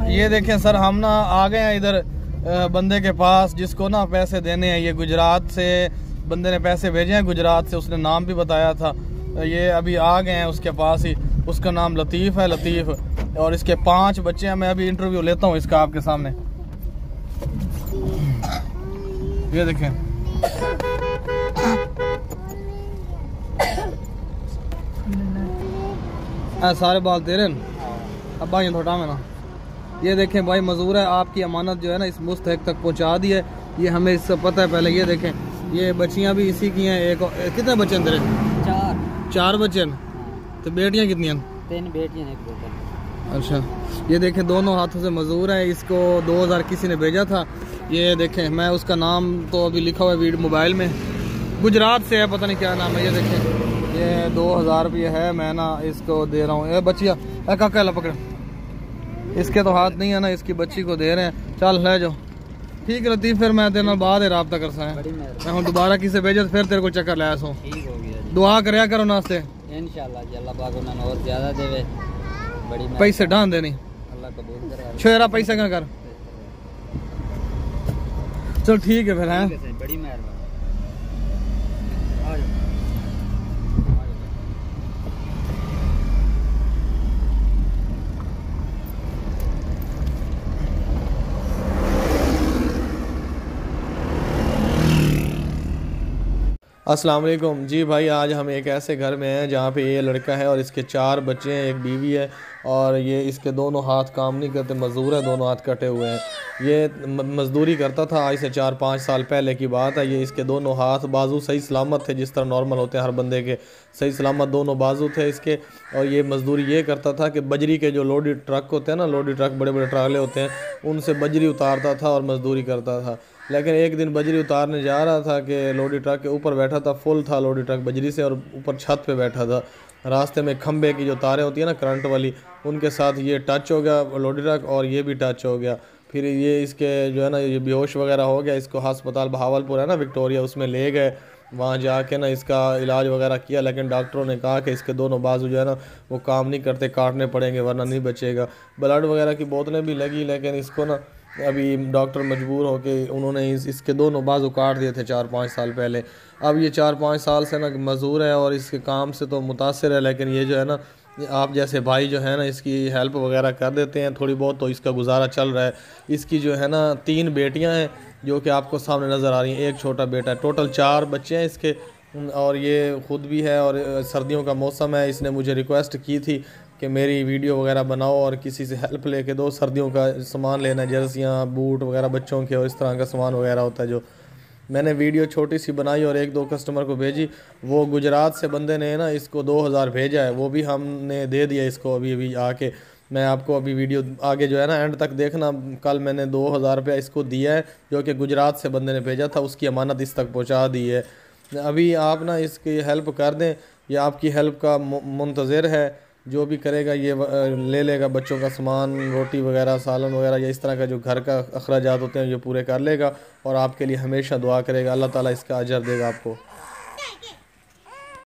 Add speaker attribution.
Speaker 1: ये देखें सर, हम ना आ गए हैं इधर बंदे के पास जिसको ना पैसे देने हैं। ये गुजरात से बंदे ने पैसे भेजे हैं, गुजरात से, उसने नाम भी बताया था। ये अभी आ गए हैं उसके पास ही। उसका नाम लतीफ़ है, लतीफ़, और इसके 5 बच्चे हैं। मैं अभी इंटरव्यू लेता हूँ इसका आपके सामने। ये देखें, सारे बाल तेरे अब भाई थोड़ा में ना। ये देखें भाई, मजूर है, आपकी अमानत जो है ना इस मुस्तहक तक पहुंचा दी है। ये हमें इससे पता है पहले। ये देखें, ये बच्चियां भी इसी की हैं। एक कितने बच्चे हैं तेरे? 4 बच्चे हैं। तो बेटियां कितनी हैं?
Speaker 2: 3 बेटियां, 1 बेटा।
Speaker 1: अच्छा, ये देखें दोनों हाथों से मजूर है। इसको 2000 किसी ने भेजा था। ये देखें, मैं उसका नाम तो अभी लिखा हुआ है वीडियो मोबाइल में, गुजरात से है, पता नहीं क्या नाम है। ये देखें, ये 2000 रुपये है, मैं ना इसको दे रहा हूँ। ये बच्चिया काका पकड़, इसके तो हाथ नहीं है ना, इसकी बच्ची को दे रहे हैं। चल ले जाओ। ठीक है लतीफ़, फिर मैं तेरे बाद रब्ता कर सा मैं हूँ दोबारा किसे भेजे तो फिर तेरे को चक्कर लाया सो।
Speaker 2: ठीक हो गया,
Speaker 1: दुआ करया करो नास्ते
Speaker 2: इंशाल्लाह जी। अल्लाह पाक उन्हें और ज्यादा देवे। बड़ी
Speaker 1: पैसे ढान देनी,
Speaker 2: अल्लाह कबूल करे।
Speaker 1: छेरा पैसे का कर। चल ठीक है फिर है,
Speaker 2: बड़ी मेहरबानी।
Speaker 1: अस्सलाम वालेकुम जी भाई। आज हम एक ऐसे घर में हैं जहाँ पे ये लड़का है और इसके 4 बच्चे हैं, एक बीवी है, और ये इसके दोनों हाथ काम नहीं करते, मजदूर है, दोनों हाथ कटे हुए हैं। ये मजदूरी करता था, आज से 4-5 साल पहले की बात है। ये इसके दोनों हाथ बाजू सही सलामत थे, जिस तरह नॉर्मल होते हैं हर बंदे के, सही सलामत दोनों बाजू थे इसके। और ये मजदूरी ये करता था कि बजरी के जो लोडी ट्रक होते हैं ना, लोडी ट्रक बड़े बड़े ट्राले होते हैं, उनसे बजरी उतारता था और मजदूरी करता था। लेकिन एक दिन बजरी उतारने जा रहा था कि लोडी ट्रक के ऊपर बैठा था, फुल था लोडी ट्रक बजरी से, और ऊपर छत पे बैठा था। रास्ते में खंबे की जो तारें होती है ना करंट वाली, उनके साथ ये टच हो गया लोडी ट्रक, और ये भी टच हो गया। फिर ये इसके जो है ना ये बेहोश वगैरह हो गया। इसको अस्पताल बहावलपुर है ना विक्टोरिया, उसमें ले गए। वहाँ जाके ना इसका इलाज वगैरह किया, लेकिन डॉक्टरों ने कहा कि इसके दोनों बाजू जो है ना वो काम नहीं करते, काटने पड़ेंगे वरना नहीं बचेगा। ब्लड वगैरह की बोतलें भी लगी, लेकिन इसको ना अभी डॉक्टर मजबूर हो के उन्होंने इसके दोनों बाजू काट दिए थे 4-5 साल पहले। अब ये 4-5 साल से ना मजदूर है और इसके काम से तो मुतासर है, लेकिन ये जो है ना आप जैसे भाई जो है ना इसकी हेल्प वगैरह कर देते हैं थोड़ी बहुत, तो इसका गुजारा चल रहा है। इसकी जो है ना 3 बेटियां हैं जो कि आपको सामने नज़र आ रही हैं, 1 छोटा बेटा है। टोटल 4 बच्चे हैं इसके, और ये ख़ुद भी है। और सर्दियों का मौसम है, इसने मुझे रिक्वेस्ट की थी कि मेरी वीडियो वगैरह बनाओ और किसी से हेल्प लेके दो। सर्दियों का सामान लेना है, जर्सियाँ, बूट वगैरह बच्चों के, और इस तरह का सामान वगैरह होता है। जो मैंने वीडियो छोटी सी बनाई और 1-2 कस्टमर को भेजी। वो गुजरात से बंदे ने ना इसको 2000 भेजा है, वो भी हमने दे दिया इसको अभी आके। मैं आपको अभी वीडियो आगे जो है ना एंड तक देखना। कल मैंने 2000 रुपया इसको दिया है, जो कि गुजरात से बंदे ने भेजा था, उसकी अमानत इस तक पहुँचा दी है। अभी आप ना इसकी हेल्प कर दें, यह आपकी हेल्प का मुंतज़िर है। जो भी करेगा ये ले लेगा बच्चों का सामान, रोटी वगैरह, सालन वगैरह, या इस तरह का जो घर का अखराजात होते हैं ये पूरे कर लेगा, और आपके लिए हमेशा दुआ करेगा। अल्लाह ताला इसका अजर देगा आपको।